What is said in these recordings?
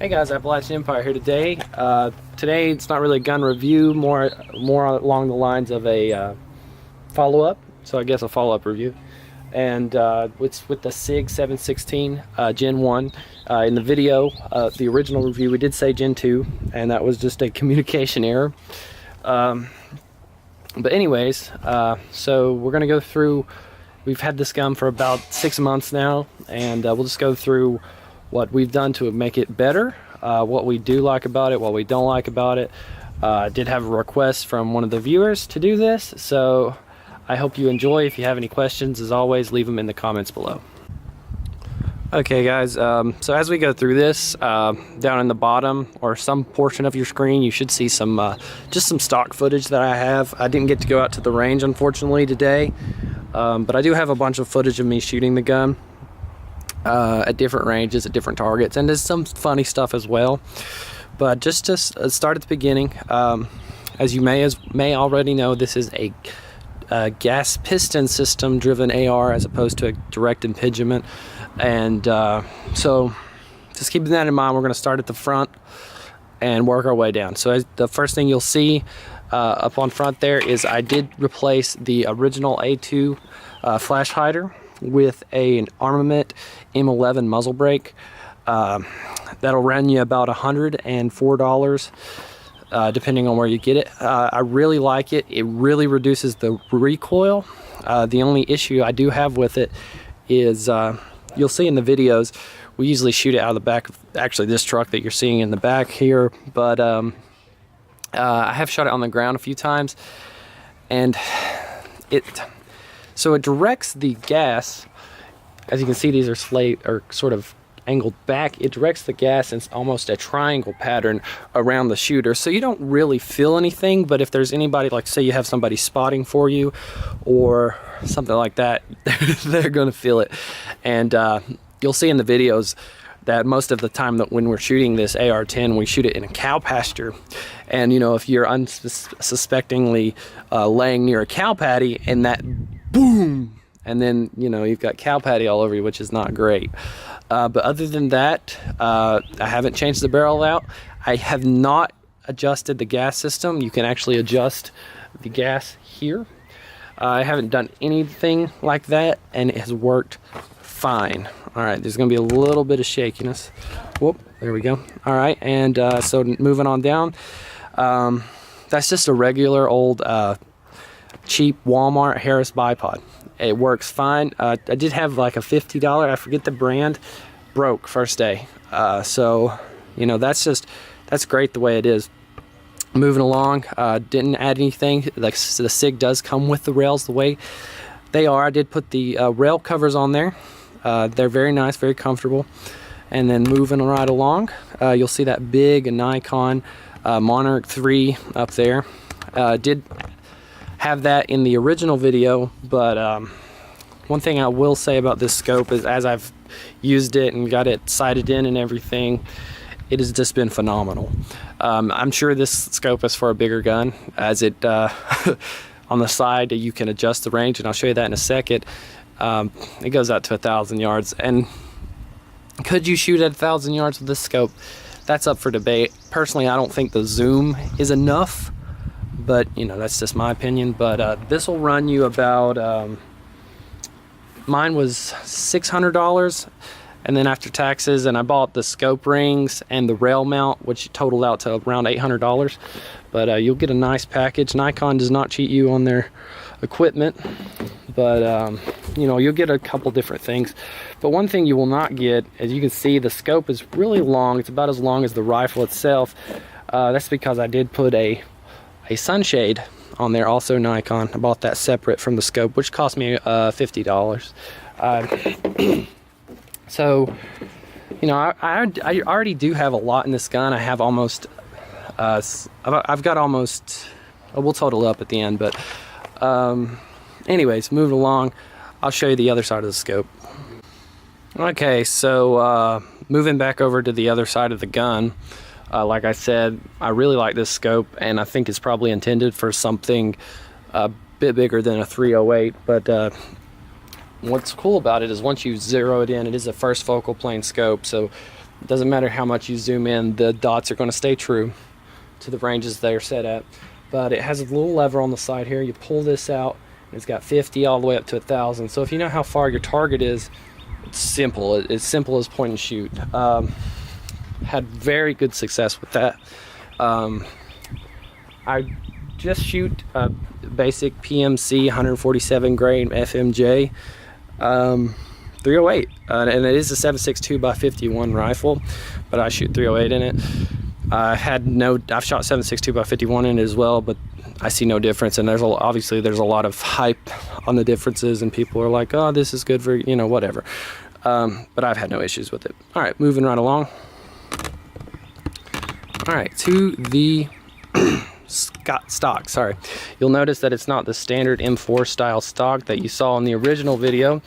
Hey guys, Appalachian Empire here today. Today it's not really a gun review, more along the lines of a follow-up. So I guess a follow-up review. And it's with the SIG 716 Gen 1. In the video, the original review, we did say Gen 2, and that was just a communication error. But anyways, so we're going to go through, we've had this gun for about 6 months now, and we'll just go through what we've done to make it better, what we do like about it, what we don't like about it. I did have a request from one of the viewers to do this, so I hope you enjoy. If you have any questions, as always, leave them in the comments below. Okay guys, so as we go through this, down in the bottom or some portion of your screen, you should see some just some stock footage that I have. I didn't get to go out to the range, unfortunately, today, but I do have a bunch of footage of me shooting the gun at different ranges, at different targets, and there's some funny stuff as well. But just to start at the beginning, as you may already know, this is a gas piston system driven AR as opposed to a direct impingement, and so just keeping that in mind, we're going to start at the front and work our way down. So the first thing you'll see up on front there is I did replace the original A2 flash hider with an Armament M11 muzzle brake. That'll run you about $104 depending on where you get it. I really like it. It really reduces the recoil. The only issue I do have with it is you'll see in the videos we usually shoot it out of the back of actually this truck that you're seeing in the back here, but I have shot it on the ground a few times, and it directs the gas. As you can see, these are sort of angled back. It directs the gas in almost a triangle pattern around the shooter, so you don't really feel anything. But if there's anybody, like say you have somebody spotting for you or something like that, they're gonna feel it. And you'll see in the videos that most of the time that when we're shooting this AR-10, we shoot it in a cow pasture, and you know, if you're unsuspectingly laying near a cow patty and that boom, and then you know you've got cow patty all over you, which is not great. But other than that, I haven't changed the barrel out. I have not adjusted the gas system. You can actually adjust the gas here. I haven't done anything like that, and it has worked fine. All right, there's gonna be a little bit of shakiness. Whoop, there we go. All right, and so moving on down, that's just a regular old cheap Walmart Harris bipod. It works fine. I did have like a $50, I forget the brand, broke first day. So you know, that's great the way it is. Moving along, didn't add anything. Like the SIG does come with the rails the way they are. I did put the rail covers on there. They're very nice, very comfortable. And then moving right along, you'll see that big Nikon Monarch 3 up there. Did have that in the original video, but one thing I will say about this scope is, as I've used it and got it sighted in and everything, it has just been phenomenal. I'm sure this scope is for a bigger gun, as it on the side you can adjust the range, and I'll show you that in a second. It goes out to 1,000 yards, and could you shoot at 1,000 yards with this scope? That's up for debate. Personally, I don't think the zoom is enough, but you know, that's just my opinion. But this will run you about mine was $600, and then after taxes, and I bought the scope rings and the rail mount, which totaled out to around $800. But you'll get a nice package. Nikon does not cheat you on their equipment, but you know, you'll get a couple different things. But one thing you will not get, as you can see, the scope is really long. It's about as long as the rifle itself. That's because I did put a sunshade on there, also Nikon. I bought that separate from the scope, which cost me $50. So you know, I already do have a lot in this gun. I have almost I've got almost, we'll total up at the end, but anyways, moving along, I'll show you the other side of the scope. Okay, so moving back over to the other side of the gun, like I said, I really like this scope, and I think it's probably intended for something a bit bigger than a 308, but what's cool about it is once you zero it in, it is a first focal plane scope, so It doesn't matter how much you zoom in, the dots are going to stay true to the ranges they're set at. But it has a little lever on the side here. You pull this out, and it's got 50 all the way up to 1,000. So if you know how far your target is, it's simple. It's simple as point and shoot. Had very good success with that. I just shoot a basic PMC 147 grain FMJ 308, and it is a 7.62 by 51 rifle, but I shoot 308 in it. I've shot 7.62 by 51 in it as well, but I see no difference. And obviously there's a lot of hype on the differences, and people are like, oh, this is good for, you know, whatever. But I've had no issues with it. All right, moving right along. All right, to the stock, sorry. You'll notice that it's not the standard M4 style stock that you saw in the original video.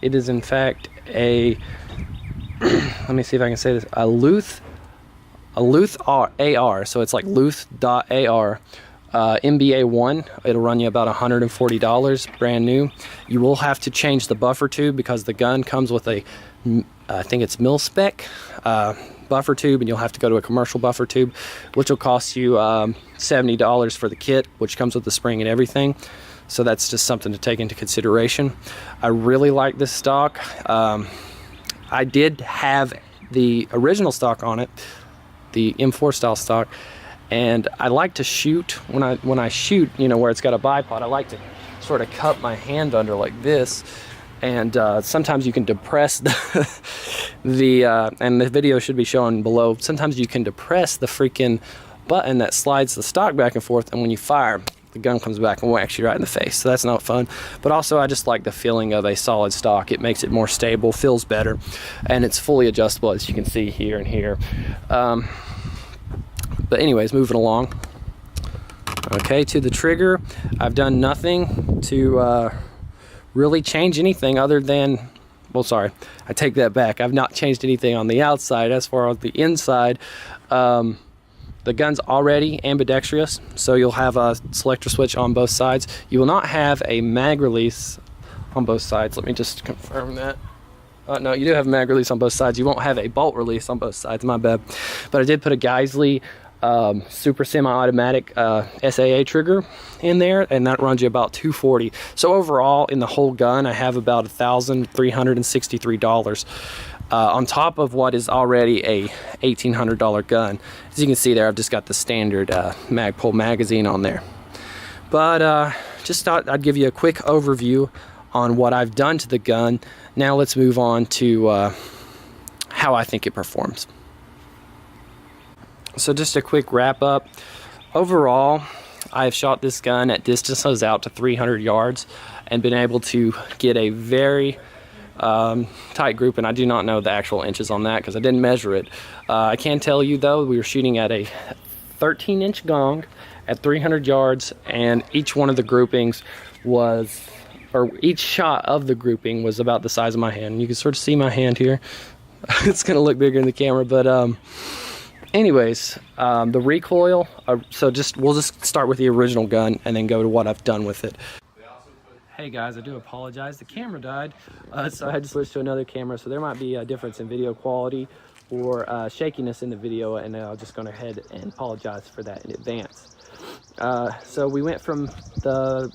It is in fact a, let me see if I can say this, a Luth AR, so it's like Luth.AR. MBA1, it'll run you about $140 brand new. You will have to change the buffer tube because the gun comes with a, I think it's mil-spec buffer tube, and you'll have to go to a commercial buffer tube, which will cost you $70 for the kit, which comes with the spring and everything. So that's just something to take into consideration. I really like this stock. I did have the original stock on it, the M4 style stock, and I like to shoot when I shoot, you know, where it's got a bipod, I like to sort of cup my hand under like this, and sometimes you can depress and the video should be shown below, sometimes you can depress the freaking button that slides the stock back and forth, and when you fire, the gun comes back and whacks you right in the face. So that's not fun. But also I just like the feeling of a solid stock. It makes it more stable, feels better, and it's fully adjustable, as you can see here and here. But anyways, moving along. Okay, to the trigger, I've done nothing to really change anything other than, well, sorry, I take that back. I've not changed anything on the outside. As far as the inside, the gun's already ambidextrous, so you'll have a selector switch on both sides. You will not have a mag release on both sides. Let me just confirm that. No, you do have a mag release on both sides. You won't have a bolt release on both sides, my bad. But I did put a Geisley super semi-automatic SAA trigger in there, and that runs you about $240. So overall, in the whole gun, I have about $1,363 on top of what is already a $1,800 gun. As you can see there, I've just got the standard Magpul magazine on there. But just thought I'd give you a quick overview on what I've done to the gun. Now let's move on to how I think it performs. So just a quick wrap up. Overall, I've shot this gun at distances out to 300 yards and been able to get a very tight group, and I do not know the actual inches on that because I didn't measure it. I can tell you though, we were shooting at a 13-inch gong at 300 yards, and each one of the groupings was, or each shot of the grouping was about the size of my hand. You can sort of see my hand here. It's gonna look bigger in the camera, but anyways, the recoil, so we'll just start with the original gun and then go to what I've done with it. Hey guys, I do apologize. The camera died, so I had to switch to another camera, so there might be a difference in video quality or shakiness in the video, and I'm just going ahead and apologize for that in advance. So we went from the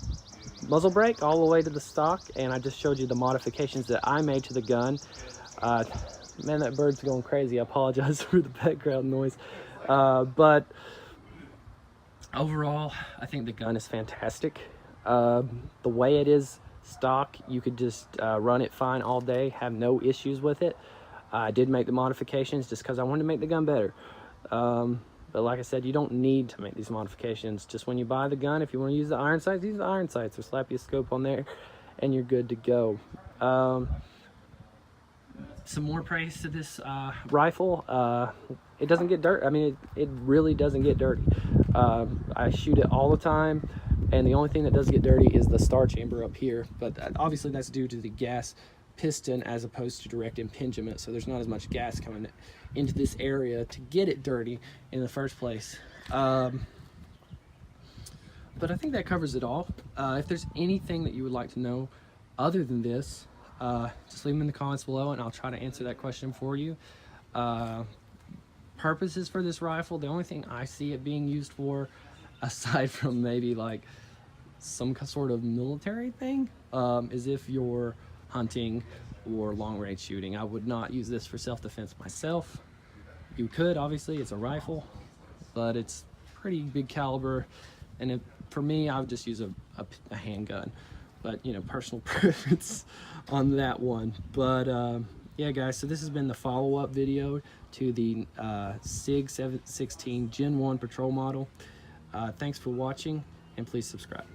muzzle brake all the way to the stock, and I just showed you the modifications that I made to the gun. Man, that bird's going crazy. I apologize for the background noise. But overall, I think the gun is fantastic. The way it is stock, you could just run it fine all day, have no issues with it. I did make the modifications just because I wanted to make the gun better. But like I said, you don't need to make these modifications. Just when you buy the gun, if you want to use the iron sights, use the iron sights, or slap your scope on there and you're good to go. Some more praise to this rifle. It doesn't get dirty. I mean, it really doesn't get dirty. I shoot it all the time, and the only thing that does get dirty is the star chamber up here, but obviously that's due to the gas piston as opposed to direct impingement, so there's not as much gas coming into this area to get it dirty in the first place. But I think that covers it all. If there's anything that you would like to know other than this, just leave them in the comments below and I'll try to answer that question for you. purposes for this rifle, the only thing I see it being used for, aside from maybe like some sort of military thing, is if you're hunting or long range shooting. I would not use this for self-defense myself. You could, obviously, it's a rifle, but it's pretty big caliber, and for me, I would just use a handgun. But you know, personal preference on that one. But yeah, guys, so this has been the follow-up video to the SIG 716 Gen 1 patrol model. Thanks for watching, and please subscribe.